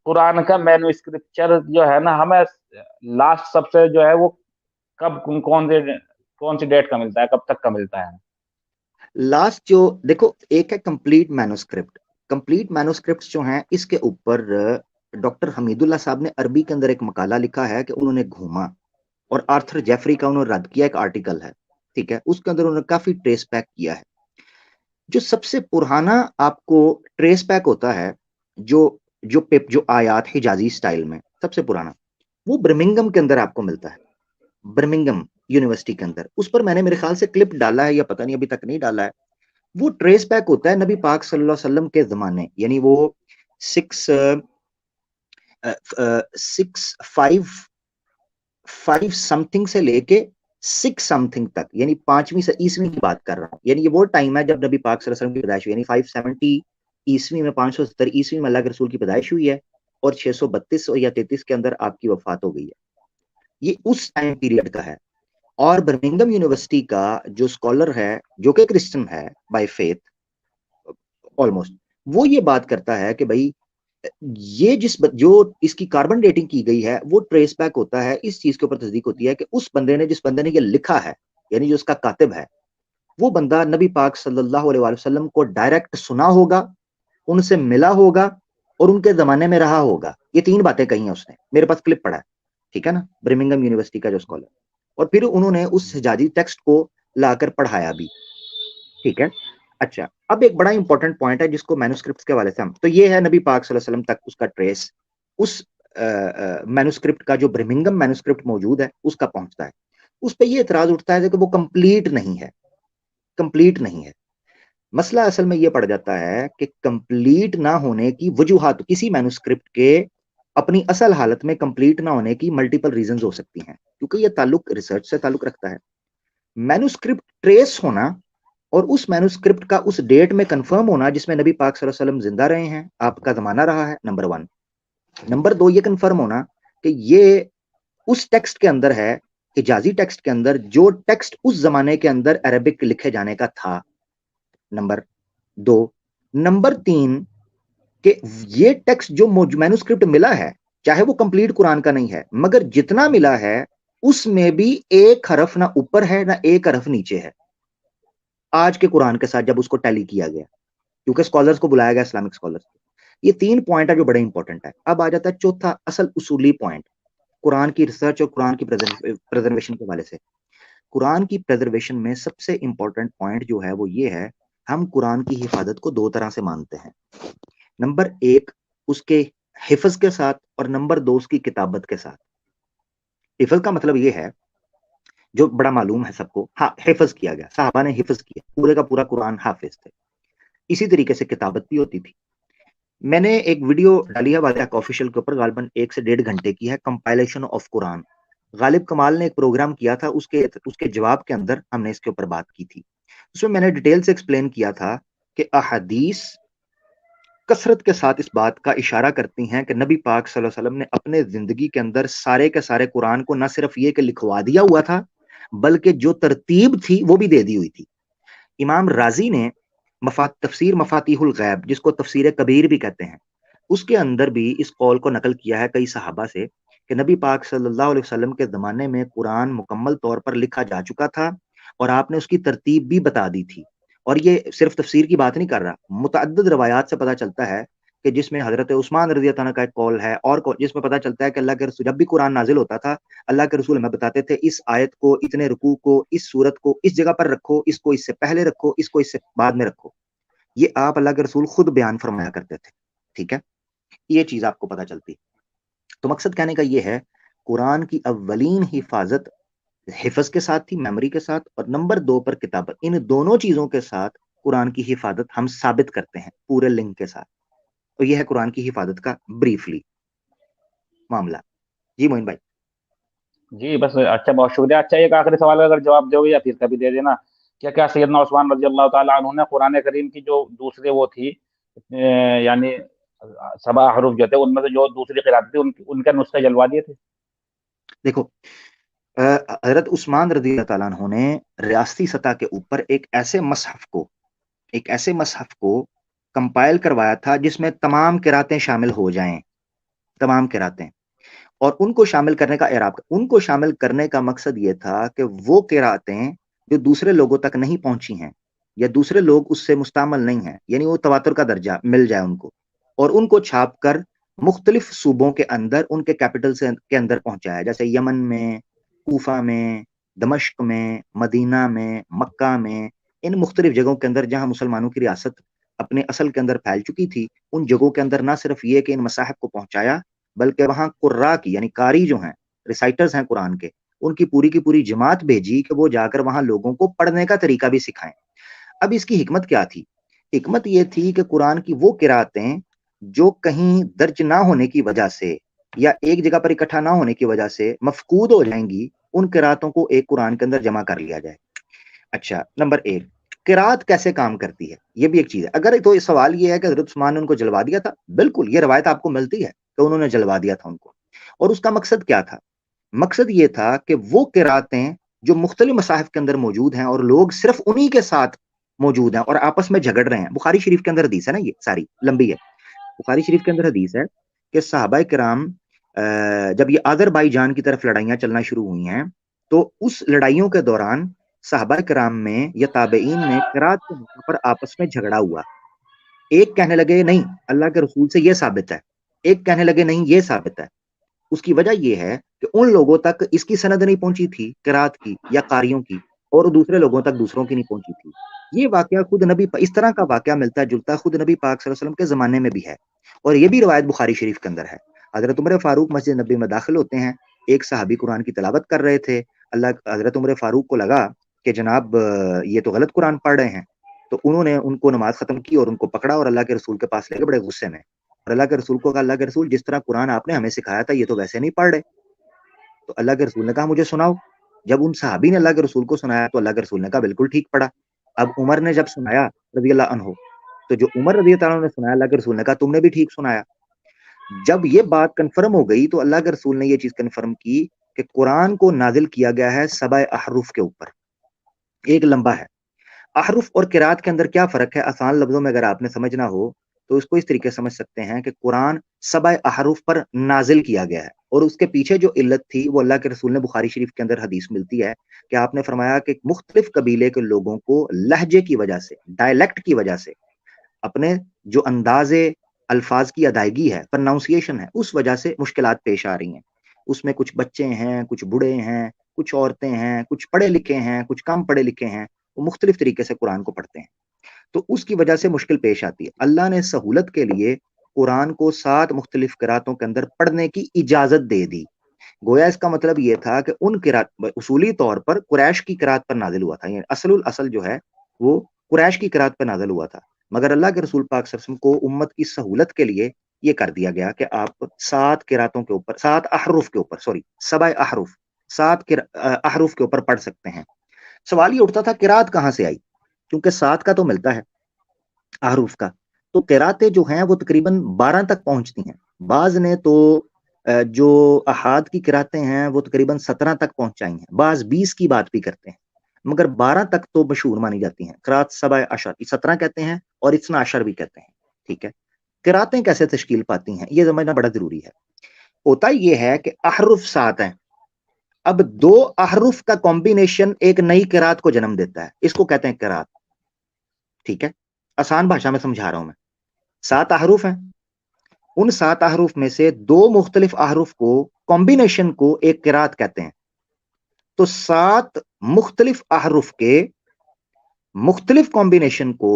قرآن کا مینو اسکرپچر جو ہے نا ہمیں لاسٹ سب سے جو ہے وہ کب کون سی ڈیٹ کا ملتا ہے، کب تک کا ملتا ہے؟ لاسٹ جو دیکھو ایک ہے کمپلیٹ مینوسکرپٹ. کمپلیٹ مینوسکرپٹ جو ہیں اس کے اوپر ڈاکٹر حمید اللہ صاحب نے عربی کے اندر ایک مقالہ لکھا ہے کہ انہوں نے گھوما اور آرتھر جیفری کا انہوں نے رد کیا، ایک آرٹیکل ہے ٹھیک ہے، اس کے اندر انہوں نے کافی ٹریس بیک کیا ہے. جو سب سے پرانا آپ کو ٹریس بیک ہوتا ہے جو آیات حجازی سٹائل میں سب سے پرانا وہ برمنگم کے اندر آپ کو ملتا ہے، برمنگم یونیورسٹی کے اندر. اس پر میں نے میرے خیال سے کلپ ڈالا ہے یا پتہ نہیں ابھی تک نہیں ڈالا ہے. وہ ٹریس بیک ہوتا ہے نبی پاک صلی اللہ علیہ وسلم کے زمانے، یعنی وہ 5 سم تھنگ سے لے کے 6 سم تھنگ تک، یعنی 5ویں عیسوی کی بات کر رہا ہوں. یعنی یہ وہ ٹائم ہے جب نبی پاک صلی اللہ علیہ وسلم کی پیدائش ہوئی، یعنی 570 عیسوی میں 570 عیسوی میں اللہ کے رسول کی پیدائش ہوئی ہے اور 632 یا 33 کے اندر آپ کی وفات ہو گئی ہے. یہ اس ٹائم پیریڈ کا ہے. اور برمنگم یونیورسٹی کا جو اسکالر ہے جو کہ کرسچن ہے بائی فیتھ آلموسٹ، وہ یہ بات کرتا ہے کہ بھائی یہ جو اس کی کاربن ڈیٹنگ کی گئی ہے وہ ٹریس بیک ہوتا ہے، اس چیز کے اوپر تصدیق ہوتی ہے کہ جس بندے نے یہ لکھا ہے، یعنی جو اس کا کاتب ہے، وہ بندہ نبی پاک صلی اللہ علیہ وسلم کو ڈائریکٹ سنا ہوگا، ان سے ملا ہوگا اور ان کے زمانے میں رہا ہوگا. یہ 3 باتیں کہی ہیں اس نے، میرے پاس کلپ پڑا ہے ٹھیک ہے نا، برمنگم یونیورسٹی کا جو اسکالر. اور پھر انہوں نے اس حجازی ٹیکسٹ کو لا کر پڑھایا بھی ٹھیک ہے. اچھا اب ایک بڑا امپورٹنٹ پوائنٹ ہے جس کو مینوسکرپٹ کے حوالے سے ہم تو یہ ہے نبی پاک صلی اللہ علیہ وسلم تک اس کا ٹریس، اس مینوسکرپٹ کا جو برمنگم مینوسکرپٹ موجود ہے اس کا پہنچتا ہے. اس پہ یہ اعتراض اٹھتا ہے کہ وہ کمپلیٹ نہیں ہے، کمپلیٹ نہیں ہے. مسئلہ اصل میں یہ پڑ جاتا ہے کہ کمپلیٹ نہ ہونے کی وجوہات کسی مینوسکرپٹ کے اپنی اصل حالت میں کمپلیٹ نہ ہونے کی ملٹیپل ریزنز ہو سکتی ہیں، کیونکہ یہ تعلق ریسرچ سے تعلق رکھتا ہے. مینوسکرپٹ ٹریس ہونا اور اس مینوسکرپٹ کا اس ڈیٹ میں کنفرم ہونا جس میں نبی پاک صلی اللہ علیہ وسلم زندہ رہے ہیں، آپ کا زمانہ رہا ہے، نمبر 1. نمبر 2 یہ کنفرم ہونا کہ یہ اس ٹیکسٹ کے اندر ہے، حجازی ٹیکسٹ کے اندر، جو ٹیکسٹ اس زمانے کے اندر عربک لکھے جانے کا تھا، نمبر 2. نمبر 3 کہ یہ ٹیکسٹ جو مینوسکرپٹ ملا ہے چاہے وہ کمپلیٹ قرآن کا نہیں ہے مگر جتنا ملا ہے اس میں بھی ایک حرف نہ اوپر ہے نہ ایک حرف نیچے ہے آج کے قرآن کے ساتھ جب اس کو ٹیلی کیا گیا، کیونکہ اسکالرز کو بلایا گیا، اسلامک اسکالرز. یہ 3 پوائنٹ ہے جو بڑے امپورٹنٹ ہے. اب آ جاتا ہے چوتھا اصل اصولی پوائنٹ قرآن کی ریسرچ اور قرآن کی پریزرویشن کے حوالے سے. قرآن کی پریزرویشن میں سب سے امپورٹنٹ پوائنٹ جو ہے وہ یہ ہے، ہم قرآن کی حفاظت کو 2 طرح سے مانتے ہیں. نمبر 1 اس کے حفظ کے ساتھ اور نمبر 2 اس کی کتابت کے ساتھ. حفظ کا مطلب یہ ہے جو بڑا معلوم ہے سب کو، ہاں حفظ کیا گیا، صحابہ نے حفظ کیا، پورے کا پورا قرآن حافظ تھے. اسی طریقے سے کتابت بھی ہوتی تھی. میں نے ایک ویڈیو ڈالی ہے واضح آفیشیل کے اوپر، غالباً 1 سے 1.5 گھنٹے کی ہے، کمپائلیشن آف قرآن. غالب کمال نے ایک پروگرام کیا تھا، اس کے جواب کے اندر ہم نے اس کے اوپر بات کی تھی. اس میں نے ڈیٹیل سے ایکسپلین کیا تھا کہ احادیث کثرت کے ساتھ اس بات کا اشارہ کرتی ہیں کہ نبی پاک صلی اللہ علیہ وسلم نے اپنے زندگی کے اندر سارے کے سارے قرآن کو نہ صرف یہ کہ لکھوا دیا ہوا تھا بلکہ جو ترتیب تھی وہ بھی دے دی ہوئی تھی. امام رازی نے تفسیر مفاتیح الغیب، جس کو تفسیر کبیر بھی کہتے ہیں، اس کے اندر بھی اس قول کو نقل کیا ہے کئی صحابہ سے کہ نبی پاک صلی اللہ علیہ وسلم کے زمانے میں قرآن مکمل طور پر لکھا جا چکا تھا اور آپ نے اس کی ترتیب بھی بتا دی تھی. اور یہ صرف تفسیر کی بات نہیں کر رہا، متعدد روایات سے پتہ چلتا ہے کہ جس میں حضرت عثمان رضی اللہ عنہ کا ایک قول ہے، اور جس میں پتہ چلتا ہے کہ اللہ کے رسول جب بھی قرآن نازل ہوتا تھا اللہ کے رسول ہمیں بتاتے تھے اس آیت کو، اتنے رکوع کو، اس سورت کو اس جگہ پر رکھو، اس کو اس سے پہلے رکھو، اس کو اس سے بعد میں رکھو. یہ آپ اللہ کے رسول خود بیان فرمایا کرتے تھے. ٹھیک ہے، یہ چیز آپ کو پتہ چلتی. تو مقصد کہنے کا یہ ہے قرآن کی اولین حفاظت حفظ کے ساتھ تھی، میموری کے ساتھ، اور نمبر 2 پر کتابت. ان دونوں چیزوں کے ساتھ قرآن کی حفاظت ہم ثابت کرتے ہیں پورے لنک کے ساتھ. تو یہ ہے قرآن کی حفاظت کا بریفلی معاملہ. جی معین بھائی. جی بس اچھا، بہت شکریہ. اچھا ایک آخری سوال اگر جواب دو گے یا پھر کبھی دے دینا، کیا سیدنا عثمان رضی اللہ تعالیٰ عنہ نے قرآن کریم کی جو دوسرے وہ تھی یعنی 7 حروف جو تھے ان میں سے جو دوسری قرات تھی ان کا نسخے جلوا دیے تھے؟ دیکھو حضرت عثمان رضی اللہ تعالیٰ عنہ نے ریاستی سطح کے اوپر ایک ایسے مصحف کو کمپائل کروایا تھا جس میں تمام قراتیں شامل ہو جائیں. تمام قراتیں، اور ان کو شامل کرنے کا اعراب، ان کو شامل کرنے کا مقصد یہ تھا کہ وہ قراتیں جو دوسرے لوگوں تک نہیں پہنچی ہیں یا دوسرے لوگ اس سے مستعمل نہیں ہیں، یعنی وہ تواتر کا درجہ مل جائے ان کو، اور ان کو چھاپ کر مختلف صوبوں کے اندر ان کے کیپٹل کے اندر پہنچایا، جیسے یمن میں، کوفہ میں، دمشق میں، مدینہ میں، مکہ میں، ان مختلف جگہوں کے اندر جہاں مسلمانوں کی ریاست اپنے اصل کے اندر پھیل چکی تھی، ان جگہوں کے اندر نہ صرف یہ کہ ان مصاحف کو پہنچایا، بلکہ وہاں قراء کی یعنی قاری جو ہیں، ریسائٹرز ہیں قرآن کے، ان کی پوری جماعت بھیجی کہ وہ جا کر وہاں لوگوں کو پڑھنے کا طریقہ بھی سکھائیں۔ اب اس کی حکمت کیا تھی؟ حکمت یہ تھی کہ قرآن کی وہ قراتیں جو کہیں درج نہ ہونے کی وجہ سے یا ایک جگہ پر اکٹھا نہ ہونے کی وجہ سے مفقود ہو جائیں گی، ان قراتوں کو ایک قرآن کے اندر جمع کر لیا جائے۔ اچھا، نمبر ایک، قرات کیسے کام کرتی ہے، یہ بھی ایک چیز ہے۔ اگر تو یہ سوال یہ ہے کہ حضرت عثمان نے ان کو جلوا دیا تھا، بالکل یہ روایت آپ کو ملتی ہے کہ انہوں نے جلوا دیا تھا ان کو، اور اس کا مقصد کیا تھا؟ مقصد یہ تھا کہ وہ قراتیں جو مختلف مصاحف کے اندر موجود ہیں اور لوگ صرف انہی کے ساتھ موجود ہیں اور آپس میں جھگڑ رہے ہیں، بخاری شریف کے اندر حدیث ہے نا، یہ ساری لمبی ہے، بخاری شریف کے اندر حدیث ہے کہ صحابہ کرام جب یہ آذربائی جان کی طرف لڑائیاں چلنا شروع ہوئی ہیں، تو اس لڑائیوں کے دوران صحابہ کرام میں یا تابعین میں قرات کے موقع پر آپس میں جھگڑا ہوا۔ ایک کہنے لگے نہیں اللہ کے رسول سے یہ ثابت ہے، ایک کہنے لگے نہیں یہ ثابت ہے۔ اس کی وجہ یہ ہے کہ ان لوگوں تک اس کی سند نہیں پہنچی تھی قرات کی یا قاریوں کی، اور دوسرے لوگوں تک دوسروں کی نہیں پہنچی تھی۔ یہ واقعہ خود نبی اس طرح کا واقعہ ملتا جلتا خود نبی پاک صلی اللہ علیہ وسلم کے زمانے میں بھی ہے، اور یہ بھی روایت بخاری شریف کے اندر ہے۔ حضرت عمر فاروق مسجد نبی میں داخل ہوتے ہیں، ایک صحابی قرآن کی تلاوت کر رہے تھے، حضرت عمر فاروق کو لگا کہ جناب یہ تو غلط قرآن پڑھ رہے ہیں، تو انہوں نے ان کو نماز ختم کی اور ان کو پکڑا اور اللہ کے رسول کے پاس لے گئے بڑے غصے میں، اور اللہ کے رسول کو کہا اللہ کے رسول جس طرح قرآن آپ نے ہمیں سکھایا تھا یہ تو ویسے نہیں پڑھ رہے۔ تو اللہ کے رسول نے کہا مجھے سناؤ۔ جب ان صحابی نے اللہ کے رسول کو سنایا تو اللہ کے رسول نے کہا بالکل ٹھیک پڑھا۔ اب عمر نے جب سنایا رضی اللہ عنہ، تو جو عمر رضی اللہ عنہ نے سنایا اللہ کے رسول نے کہا تم نے بھی ٹھیک سنایا۔ جب یہ بات کنفرم ہو گئی تو اللہ کے رسول نے یہ چیز کنفرم کی کہ قرآن کو نازل کیا گیا ہے 7 احرف کے اوپر، ایک لمبا ہے۔ احرف اور قرات کے اندر کیا فرق ہے؟ آسان لفظوں میں اگر آپ نے سمجھنا ہو تو اس کو اس طریقے سمجھ سکتے ہیں کہ قرآن 7 احرف پر نازل کیا گیا ہے، اور اس کے پیچھے جو علت تھی وہ اللہ کے رسول نے بخاری شریف کے اندر حدیث ملتی ہے کہ آپ نے فرمایا کہ مختلف قبیلے کے لوگوں کو لہجے کی وجہ سے، ڈائلیکٹ کی وجہ سے، اپنے جو انداز الفاظ کی ادائیگی ہے، پرناؤنسیشن ہے، اس وجہ سے مشکلات پیش آ رہی ہیں۔ اس میں کچھ بچے ہیں، کچھ بوڑھے ہیں، کچھ عورتیں ہیں، کچھ پڑھے لکھے ہیں، کچھ کم پڑھے لکھے ہیں، وہ مختلف طریقے سے قرآن کو پڑھتے ہیں، تو اس کی وجہ سے مشکل پیش آتی ہے۔ اللہ نے سہولت کے لیے قرآن کو 7 مختلف قراتوں کے اندر پڑھنے کی اجازت دے دی۔ گویا اس کا مطلب یہ تھا کہ ان قرات اصولی طور پر قریش کی قرات پر نازل ہوا تھا، یعنی اصل جو ہے وہ قریش کی قرات پر نازل ہوا تھا، مگر اللہ کے رسول پاک صلی اللہ علیہ وسلم کو امت کی سہولت کے لیے یہ کر دیا گیا کہ آپ 7 قراتوں کے اوپر، 7 احرف کے اوپر، 7 احرف، 7 احرف کے اوپر پڑھ سکتے ہیں۔ سوال یہ اٹھتا تھا قرات کہاں سے آئی؟ کیونکہ 7 کا تو ملتا ہے احرف کا، تو قراتیں جو ہیں وہ تقریباً 12 تک پہنچتی ہیں۔ بعض نے تو جو احاد کی قراتیں ہیں وہ تقریباً 17 تک پہنچائی ہیں، بعض 20 کی بات بھی کرتے ہیں، مگر 12 تک تو مشہور مانی جاتی ہیں۔ قرات 7 عشر، 17 کہتے ہیں اور 12 عشر بھی کہتے ہیں، ٹھیک ہے۔ قراتیں کیسے تشکیل پاتی ہیں یہ سمجھنا بڑا ضروری ہے۔ ہوتا یہ ہے کہ احرف 7 ہیں، اب 2 احرف کا کمبینیشن ایک نئی قرات کو جنم دیتا ہے، اس کو کہتے ہیں قرات، ٹھیک ہے۔ آسان بھاشا میں سمجھا رہا ہوں میں، 7 احرف ہیں، ان 7 احرف میں سے 2 مختلف احرف کو کمبینیشن کو ایک قرات کہتے ہیں۔ تو 7 مختلف احرف کے مختلف کمبینیشن کو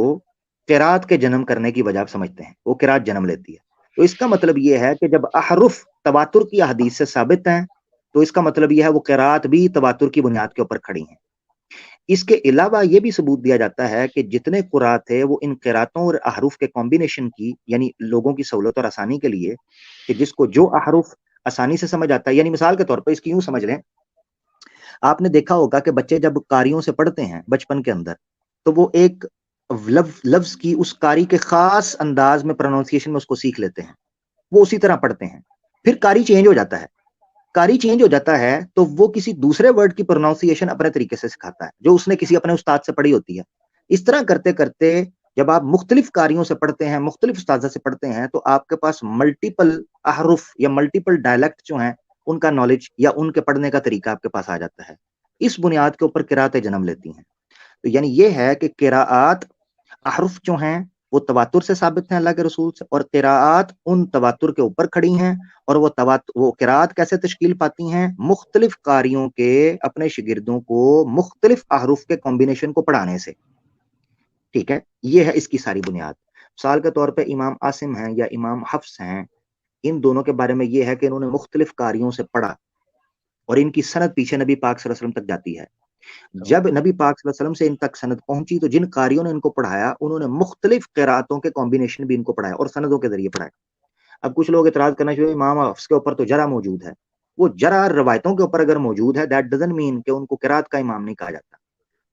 قرات کے جنم کرنے کی وجہ سمجھتے ہیں، وہ قرات جنم لیتی ہے۔ تو اس کا مطلب یہ ہے کہ جب احرف تواتر کی احادیث سے ثابت ہیں تو اس کا مطلب یہ ہے وہ قرات بھی تواتر کی بنیاد کے اوپر کھڑی ہیں۔ اس کے علاوہ یہ بھی ثبوت دیا جاتا ہے کہ جتنے قرات ہیں وہ ان قراتوں اور احرف کے کمبینیشن کی، یعنی لوگوں کی سہولت اور آسانی کے لیے کہ جس کو جو احرف آسانی سے سمجھ آتا ہے، یعنی مثال کے طور پر اس کی یوں سمجھ لیں، آپ نے دیکھا ہوگا کہ بچے جب قاریوں سے پڑھتے ہیں بچپن کے اندر تو وہ ایک لفظ کی اس قاری کے خاص انداز میں پروننسیشن میں اس کو سیکھ لیتے ہیں، وہ اسی طرح پڑھتے ہیں، پھر قاری چینج ہو جاتا ہے، قاری چینج ہو جاتا ہے تو وہ کسی دوسرے ورڈ کی پروننسیشن اپنے طریقے سے سکھاتا ہے جو اس نے کسی اپنے استاد سے پڑھی ہوتی ہے۔ اس طرح کرتے کرتے جب آپ مختلف قاریوں سے پڑھتے ہیں، مختلف استاذہ سے پڑھتے ہیں، تو آپ کے پاس ملٹیپل احرف یا ملٹیپل ڈائلیکٹ جو ہیں ان کا نالج یا ان کے پڑھنے کا طریقہ آپ کے پاس آ جاتا ہے. اس بنیاد کے اوپر قراءتیں جنم لیتی ہیں. تو یعنی یہ ہے کہ قراءات احرف جو ہیں وہ تواتر سے ثابت ہیں اللہ کے رسول سے، اور قراءات ان تواتر کے اوپر کھڑی ہیں. اور وہ قراءات کیسے تشکیل پاتی ہیں؟ مختلف قاریوں کے اپنے شاگردوں کو مختلف احرف کے کمبینیشن کو پڑھانے سے. ٹھیک ہے، یہ ہے اس کی ساری بنیاد. مثال کے طور پہ امام عاصم ہیں یا امام حفص ہیں، ان دونوں کے بارے میں یہ ہے کہ انہوں نے مختلف قاریوں سے پڑھا اور ان کی سند پیچھے نبی پاک صلی اللہ علیہ وسلم تک جاتی ہے. جب نبی پاک صلی اللہ علیہ وسلم سے ان تک سند پہنچی تو جن قاریوں نے ان کو پڑھایا انہوں نے مختلف قراتوں کے کمبینیشن بھی ان کو پڑھایا اور سندوں کے ذریعے پڑھایا. اب کچھ لوگ اعتراض کرنا شروع، امام حفص کے اوپر تو جرح موجود ہے. وہ جرح روایتوں کے اوپر اگر موجود ہے دیٹ ڈزنٹ مین کہ ان کو قرات کا امام نہیں کہا جاتا.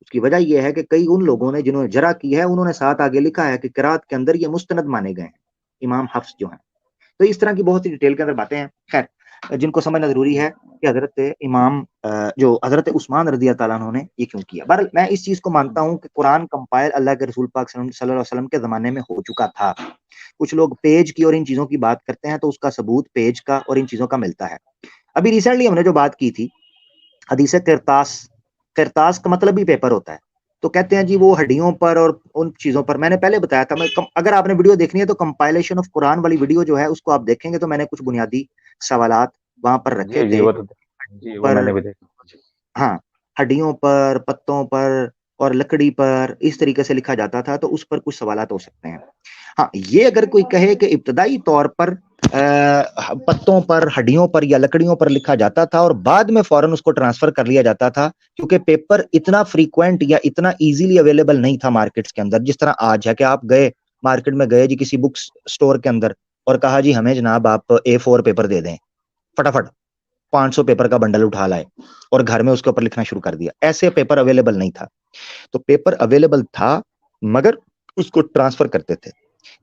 اس کی وجہ یہ ہے کہ کئی ان لوگوں نے جنہوں نے جرح کی ہے انہوں نے ساتھ آگے لکھا ہے کہ قرات کے اندر یہ مستند مانے گئے ہیں امام حفص جو ہیں. تو اس طرح کی بہت سی ڈیٹیل کے اندر باتیں ہیں، خیر جن کو سمجھنا ضروری ہے کہ حضرت امام جو حضرت عثمان رضی اللہ تعالیٰ عنہ نے یہ کیوں کیا. بہرحال میں اس چیز کو مانتا ہوں کہ قرآن کمپائل اللہ کے رسول پاک صلی اللہ علیہ وسلم کے زمانے میں ہو چکا تھا. کچھ لوگ پیج کی اور ان چیزوں کی بات کرتے ہیں تو اس کا ثبوت پیج کا اور ان چیزوں کا ملتا ہے. ابھی ریسنٹلی ہم نے جو بات کی تھی حدیث قرطاس کا مطلب بھی پیپر ہوتا ہے. تو کہتے ہیں جی وہ ہڈیوں پر اور ان چیزوں پر، میں نے پہلے بتایا تھا. اگر آپ نے ویڈیو دیکھنی ہے تو کمپائلیشن آف قرآن والی ویڈیو جو ہے اس کو آپ دیکھیں گے تو میں نے کچھ بنیادی سوالات وہاں پر رکھے تھے. وہ میں نے بھی دیکھا. ہاں، ہڈیوں پر، پتوں پر اور لکڑی پر اس طریقے سے لکھا جاتا تھا تو اس پر کچھ سوالات ہو سکتے ہیں. ہاں، یہ اگر کوئی کہے کہ ابتدائی طور پر پتوں پر، ہڈیوں پر یا لکڑیوں پر لکھا جاتا تھا اور بعد میں فوراً اس کو ٹرانسفر کر لیا جاتا تھا کیونکہ پیپر اتنا فریکوینٹ یا اتنا ایزیلی اویلیبل نہیں تھا مارکیٹس کے اندر جس طرح آج ہے کہ آپ گئے مارکیٹ میں گئے جی کسی بک سٹور کے اندر اور کہا جی ہمیں جناب آپ A4 پیپر دے دیں، فٹافٹ 500 پیپر کا بنڈل اٹھا لائے اور گھر میں اس کے اوپر لکھنا شروع کر دیا. ایسے پیپر اویلیبل نہیں تھا. تو پیپر اویلیبل تھا مگر اس کو ٹرانسفر کرتے تھے.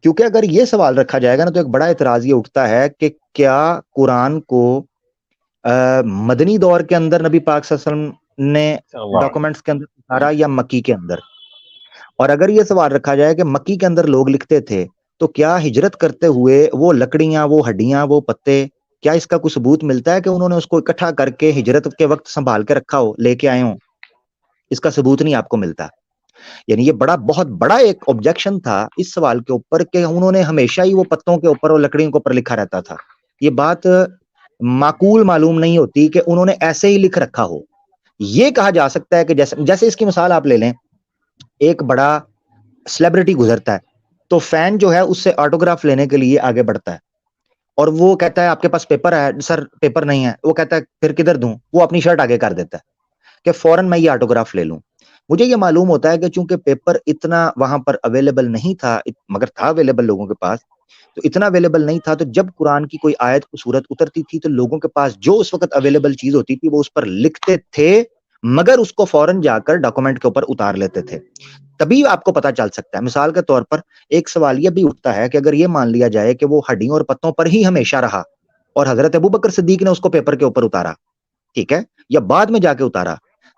کیونکہ اگر یہ سوال رکھا جائے گا نا تو ایک بڑا اعتراض یہ اٹھتا ہے کہ کیا قرآن کو مدنی دور کے اندر نبی پاک صلی اللہ علیہ وسلم نے ڈاکومنٹس کے اندر اتارا یا مکی کے اندر؟ اور اگر یہ سوال رکھا جائے کہ مکی کے اندر لوگ لکھتے تھے تو کیا ہجرت کرتے ہوئے وہ لکڑیاں، وہ ہڈیاں، وہ پتے، کیا اس کا کوئی ثبوت ملتا ہے کہ انہوں نے اس کو اکٹھا کر کے ہجرت کے وقت سنبھال کے رکھا ہو، لے کے آئے ہوں؟ اس کا ثبوت نہیں آپ کو ملتا. یعنی یہ بہت بڑا ایک آبجیکشن تھا اس سوال کے اوپر کہ انہوں نے ہمیشہ ہی وہ پتوں کے اوپر اور لکڑیوں کے اوپر لکھا رہتا تھا. یہ بات معقول معلوم نہیں ہوتی کہ انہوں نے ایسے ہی لکھ رکھا ہو. یہ کہا جا سکتا ہے کہ جیسے اس کی مثال آپ لے لیں، ایک بڑا سیلیبریٹی گزرتا ہے تو فین جو ہے اس سے آٹوگراف لینے کے لیے آگے بڑھتا ہے اور وہ کہتا ہے آپ کے پاس پیپر ہے؟ سر پیپر نہیں ہے. وہ کہتا ہے پھر کدھر دوں؟ وہ اپنی شرٹ آگے کر دیتا ہے کہ فوراً میں یہ آٹوگراف لے لوں. مجھے یہ معلوم ہوتا ہے کہ چونکہ پیپر اتنا وہاں پر اویلیبل نہیں تھا، مگر تھا اویلیبل لوگوں کے پاس، تو اتنا اویلیبل نہیں تھا. تو جب قرآن کی کوئی آیت کو صورت اترتی تھی تو لوگوں کے پاس جو اس وقت اویلیبل چیز ہوتی تھی وہ اس پر لکھتے تھے مگر اس کو فوراً جا کر ڈاکومنٹ کے اوپر اتار لیتے تھے. تبھی آپ کو پتا چل سکتا ہے. مثال کے طور پر ایک سوال یہ بھی اٹھتا ہے کہ اگر یہ مان لیا جائے کہ وہ ہڈیوں اور پتوں پر ہی ہمیشہ رہا اور حضرت ابوبکر صدیق نے اس کو پیپر کے اوپر اتارا، ٹھیک ہے، یا بعد میں جا کے اتارا،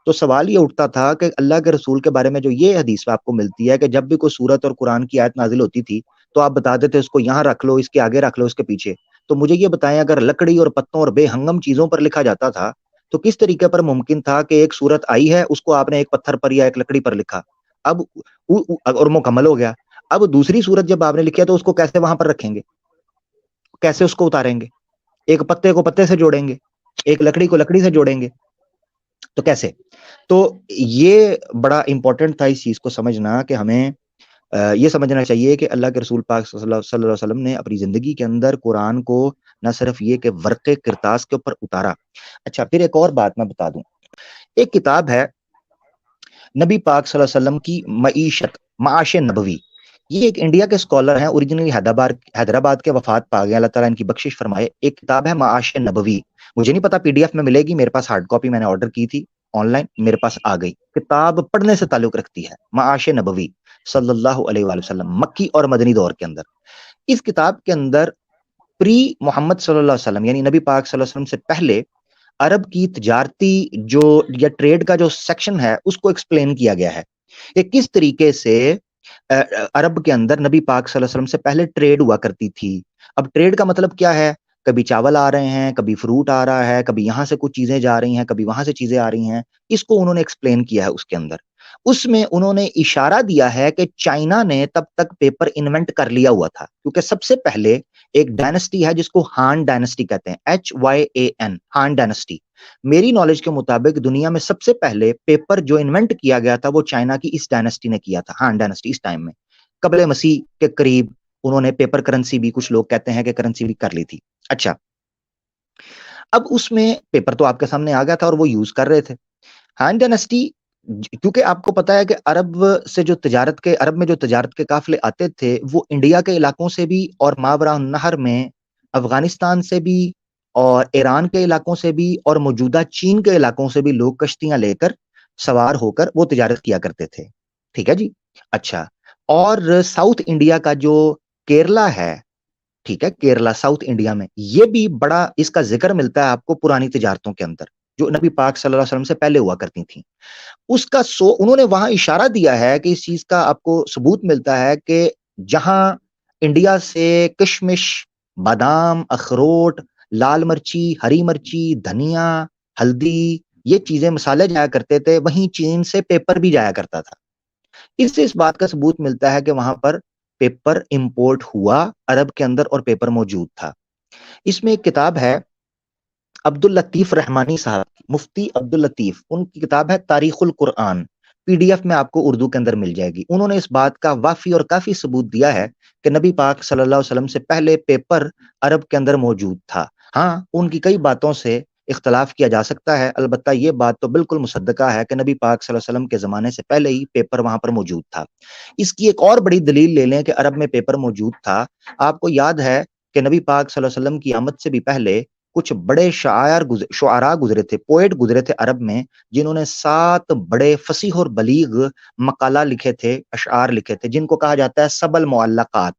تو سوال یہ اٹھتا تھا کہ اللہ کے رسول کے بارے میں جو یہ حدیث آپ کو ملتی ہے کہ جب بھی کوئی سورت اور قرآن کی آیت نازل ہوتی تھی تو آپ بتا دیتے اس کو یہاں رکھ لو، اس کے آگے رکھ لو، اس کے پیچھے. تو مجھے یہ بتائیں اگر لکڑی اور پتوں اور بے ہنگم چیزوں پر لکھا جاتا تھا تو کس طریقے پر ممکن تھا کہ ایک سورت آئی ہے اس کو آپ نے ایک پتھر پر یا ایک لکڑی پر لکھا اب اور مکمل ہو گیا، اب دوسری سورت جب آپ نے لکھا تو اس کو کیسے وہاں پر رکھیں گے؟ کیسے اس کو اتاریں گے؟ ایک پتے کو پتے سے جوڑیں گے، ایک لکڑی کو لکڑی سے جوڑیں گے، تو کیسے؟ تو یہ بڑا امپورٹنٹ تھا اس چیز کو سمجھنا کہ ہمیں یہ سمجھنا چاہیے کہ اللہ کے رسول پاک صلی اللہ علیہ وسلم نے اپنی زندگی کے اندر قرآن کو نہ صرف یہ کہ ورقے کرتاس کے اوپر اتارا. اچھا، پھر ایک اور بات میں بتا دوں. ایک کتاب ہے نبی پاک صلی اللہ علیہ وسلم کی معیشت، معاش نبوی. یہ ایک انڈیا کے اسکالر ہیں، اوریجنلی حیدرآباد کے، وفات پا گئے، اللہ تعالیٰ ان کی بخشش فرمائے. ایک کتاب ہے معاش نبوی. مجھے نہیں پتا PDF میں ملے گی، میرے پاس ہارڈ کاپی میں نے آرڈر کی تھی آن لائن، میرے پاس آ گئی. کتاب پڑھنے سے تعلق رکھتی ہے، معاش نبوی صلی اللہ علیہ وآلہ وسلم، مکی اور مدنی دور کے اندر. اس کتاب کے اندر پری محمد صلی اللہ علیہ وسلم یعنی نبی پاک صلی اللہ علیہ وسلم سے پہلے عرب کی تجارتی جو یا ٹریڈ کا جو سیکشن ہے اس کو ایکسپلین کیا گیا ہے کہ کس طریقے سے عرب کے اندر نبی پاک صلی اللہ علیہ وسلم سے پہلے ٹریڈ ہوا کرتی تھی. اب ٹریڈ کا مطلب کیا ہے؟ کبھی چاول آ رہے ہیں، کبھی فروٹ آ رہا ہے، کبھی یہاں سے کچھ چیزیں جا رہی ہیں، کبھی وہاں سے چیزیں آ رہی ہیں. اس کو انہوں نے ایکسپلین کیا ہے اس کے اندر. اس میں انہوں نے اشارہ دیا ہے کہ چائنا نے تب تک پیپر انوینٹ کر لیا ہوا تھا، کیونکہ سب سے پہلے ایک ڈائنسٹی ہے جس کو ہان ڈائنسٹی کہتے ہیں، HYAN، ہان ڈائنسٹی. میری نالج کے مطابق دنیا میں سب سے پہلے پیپر جو انوینٹ کیا گیا تھا وہ چائنا کی اس ڈائنسٹی نے کیا تھا، ہان ڈائنسٹی. اس ٹائم میں قبل مسیح کے قریب انہوں نے پیپر کرنسی بھی، کچھ لوگ کہتے ہیں کہ کرنسی بھی کر لی تھی. اچھا، اب اس میں پیپر تو آپ کے سامنے آ گیا تھا اور وہ یوز کر رہے تھے. ہان ڈائنسٹی، کیونکہ آپ کو پتا ہے کہ عرب میں جو تجارت کے قافلے آتے تھے وہ انڈیا کے علاقوں سے بھی اور ماوراء النہر میں افغانستان سے بھی اور ایران کے علاقوں سے بھی اور موجودہ چین کے علاقوں سے بھی لوگ کشتیاں لے کر سوار ہو کر وہ تجارت کیا کرتے تھے. ٹھیک ہے جی. اچھا، اور ساؤتھ انڈیا کا جو کیرلا ہے، ٹھیک ہے، کیرلا ساؤتھ انڈیا میں، یہ بھی بڑا اس کا ذکر ملتا ہے آپ کو پرانی تجارتوں کے اندر جو نبی پاک صلی اللہ علیہ وسلم سے پہلے ہوا کرتی تھیں. اس کا انہوں نے وہاں اشارہ دیا ہے کہ اس چیز کا آپ کو ثبوت ملتا ہے کہ جہاں انڈیا سے کشمش، بادام، اخروٹ، لال مرچی، ہری مرچی، دھنیا، ہلدی، یہ چیزیں مسالے جایا کرتے تھے، وہیں چین سے پیپر بھی جایا کرتا تھا. اس سے اس بات کا ثبوت ملتا ہے کہ وہاں پر پیپر امپورٹ ہوا عرب کے اندر اور پیپر موجود تھا. اس میں ایک کتاب ہے عبد اللطیف رحمانی صاحب، مفتی عبد اللطیف، ان کی کتاب ہے تاریخ القرآن، PDF میں آپ کو اردو کے اندر مل جائے گی. انہوں نے اس بات کا وافی اور کافی ثبوت دیا ہے کہ نبی پاک صلی اللہ علیہ وسلم سے پہلے پیپر عرب کے اندر موجود تھا. ہاں، ان کی کئی باتوں سے اختلاف کیا جا سکتا ہے، البتہ یہ بات تو بالکل مصدقہ ہے کہ نبی پاک صلی اللہ علیہ وسلم کے زمانے سے پہلے ہی پیپر وہاں پر موجود تھا. اس کی ایک اور بڑی دلیل لے لیں کہ عرب میں پیپر موجود تھا. آپ کو یاد ہے کہ نبی پاک صلی اللہ علیہ وسلم کی آمد سے بھی پہلے کچھ بڑے شعراء گزرے تھے، پوئٹ گزرے تھے عرب میں، جنہوں نے 7 بڑے فصیح اور بلیغ مقالہ لکھے تھے، اشعار لکھے تھے، جن کو کہا جاتا ہے سبع المعلقات.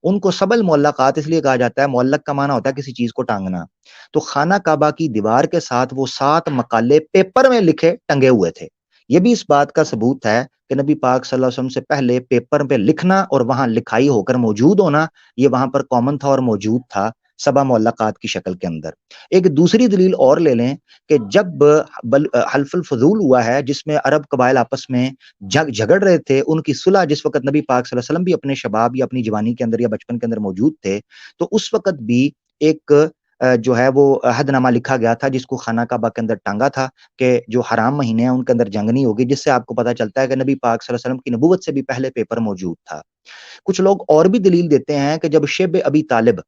ان کو سبع المعلقات اس لیے کہا جاتا ہے، معلق کا معنی ہوتا ہے کسی چیز کو ٹانگنا. تو خانہ کعبہ کی دیوار کے ساتھ وہ 7 مقالے پیپر میں لکھے ٹنگے ہوئے تھے. یہ بھی اس بات کا ثبوت ہے کہ نبی پاک صلی اللہ علیہ وسلم سے پہلے پیپر پہ لکھنا اور وہاں لکھائی ہو کر موجود ہونا یہ وہاں پر کامن تھا اور موجود تھا سبع معلقات کی شکل کے اندر. ایک دوسری دلیل اور لے لیں کہ جب حلف الفضول ہوا ہے جس میں عرب قبائل آپس میں جھگڑ رہے تھے، ان کی صلح جس وقت نبی پاک صلی اللہ علیہ وسلم بھی اپنے شباب یا اپنی جوانی کے اندر یا بچپن کے اندر موجود تھے، تو اس وقت بھی ایک جو ہے وہ عہد نامہ لکھا گیا تھا جس کو خانہ کعبہ کے اندر ٹانگا تھا کہ جو حرام مہینے ہیں ان کے اندر جنگ نہیں ہوگی، جس سے آپ کو پتہ چلتا ہے کہ نبی پاک صلی اللہ علیہ وسلم کی نبوت سے بھی پہلے پیپر موجود تھا. کچھ لوگ اور بھی دلیل دیتے ہیں کہ جب شیب ابی طالب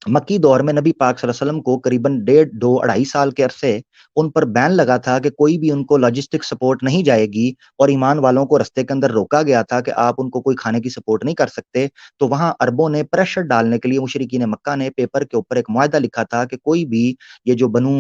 مکی دور میں نبی پاک صلی اللہ علیہ وسلم کو قریباً 1.5 2 2.5 سال کے عرصے ان پر بین لگا تھا کہ کوئی بھی ان کو لاجسٹک سپورٹ نہیں جائے گی اور ایمان والوں کو رستے کے اندر روکا گیا تھا کہ آپ ان کو کوئی کھانے کی سپورٹ نہیں کر سکتے، تو وہاں عربوں نے پریشر ڈالنے کے لیے مشرکین مکہ نے پیپر کے اوپر ایک معاہدہ لکھا تھا کہ کوئی بھی یہ جو بنو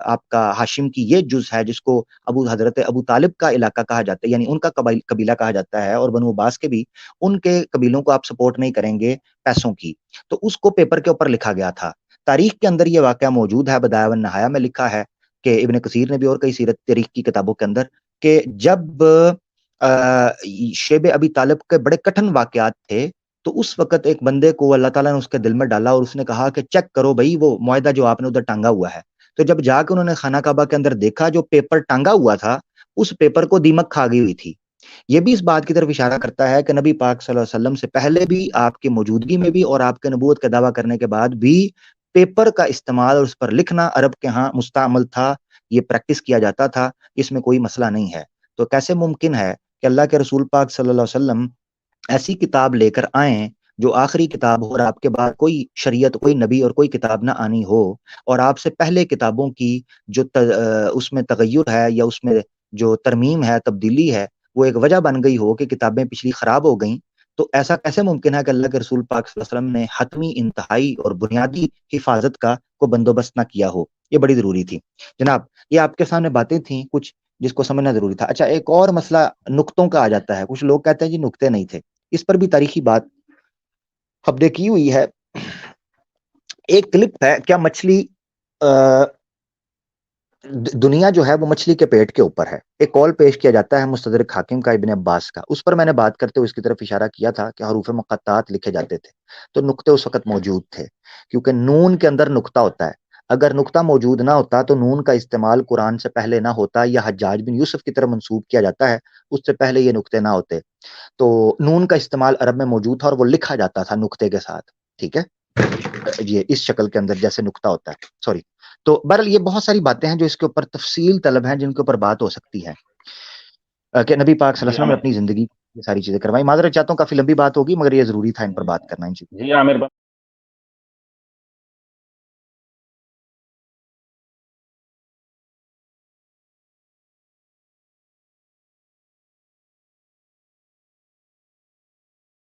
آپ کا ہاشم کی یہ جز ہے جس کو حضرت ابو طالب کا علاقہ کہا جاتا ہے، یعنی ان کا قبیلہ کہا جاتا ہے، اور بنو عباس کے بھی، ان کے قبیلوں کو آپ سپورٹ نہیں کریں گے پیسوں کی. تو اس کو پیپر کے اوپر لکھا گیا تھا. تاریخ کے اندر یہ واقعہ موجود ہے، بدایہ والنہایہ میں لکھا ہے کہ ابن کثیر نے بھی اور کئی سیرت تاریخ کی کتابوں کے اندر کہ جب شیب ابی طالب کے بڑے کٹھن واقعات تھے تو اس وقت ایک بندے کو اللہ تعالیٰ نے اس کے دل میں ڈالا اور اس نے کہا کہ چیک کرو بھائی وہ معاہدہ جو آپ نے ادھر ٹانگا ہوا ہے. تو جب جا کے انہوں نے خانہ کعبہ کے اندر دیکھا جو پیپر ٹانگا ہوا تھا اس پیپر کو دیمک کھا گئی ہوئی تھی. یہ بھی اس بات کی طرف اشارہ کرتا ہے کہ نبی پاک صلی اللہ علیہ وسلم سے پہلے بھی آپ کی موجودگی میں بھی اور آپ کے نبوت کا دعویٰ کرنے کے بعد بھی پیپر کا استعمال اور اس پر لکھنا عرب کے ہاں مستعمل تھا، یہ پریکٹس کیا جاتا تھا، اس میں کوئی مسئلہ نہیں ہے. تو کیسے ممکن ہے کہ اللہ کے رسول پاک صلی اللہ علیہ وسلم ایسی کتاب لے کر آئیں جو آخری کتاب ہو اور آپ کے بعد کوئی شریعت، کوئی نبی اور کوئی کتاب نہ آنی ہو، اور آپ سے پہلے کتابوں کی جو اس میں تغیر ہے یا اس میں جو ترمیم ہے، تبدیلی ہے، وہ ایک وجہ بن گئی ہو کہ کتابیں پچھلی خراب ہو گئیں. تو ایسا کیسے ممکن ہے کہ اللہ کے رسول پاک صلی اللہ علیہ وسلم نے حتمی، انتہائی اور بنیادی حفاظت کا کو بندوبست نہ کیا ہو؟ یہ بڑی ضروری تھی. جناب یہ آپ کے سامنے باتیں تھیں کچھ جس کو سمجھنا ضروری تھا. اچھا، ایک اور مسئلہ نقطوں کا آ جاتا ہے. کچھ لوگ کہتے ہیں جی نقطے نہیں تھے، اس پر بھی تاریخی بات ہم نے کی ہوئی ہے. ایک کلپ ہے، کیا مچھلی دنیا جو ہے وہ مچھلی کے پیٹ کے اوپر ہے. ایک قول پیش کیا جاتا ہے مستدرک حاکم کا ابن عباس کا, اس پر میں نے بات کرتے ہوئے اس کی طرف اشارہ کیا تھا کہ حروف مقطعات لکھے جاتے تھے تو نقطے اس وقت موجود تھے, کیونکہ نون کے اندر نقطہ ہوتا ہے. اگر نقطہ موجود نہ ہوتا تو نون کا استعمال قرآن سے پہلے نہ ہوتا, یا حجاج بن یوسف کی طرف منسوب کیا جاتا ہے, اس سے پہلے یہ نقطے نہ ہوتے. تو نون کا استعمال عرب میں موجود تھا اور وہ لکھا جاتا تھا نقطے کے ساتھ, ٹھیک ہے, یہ اس شکل کے اندر جیسے نقطہ ہوتا ہے, سوری. تو بہرحال یہ بہت ساری باتیں ہیں جو اس کے اوپر تفصیل طلب ہیں, جن کے اوپر بات ہو سکتی ہے کہ نبی پاک صلی اللہ جی علیہ وسلم نے عامر اپنی زندگی یہ ساری چیزیں کروائی. معذرت چاہتا ہوں کافی لمبی بات ہوگی, مگر یہ ضروری تھا ان پر بات کرنا. جی عامر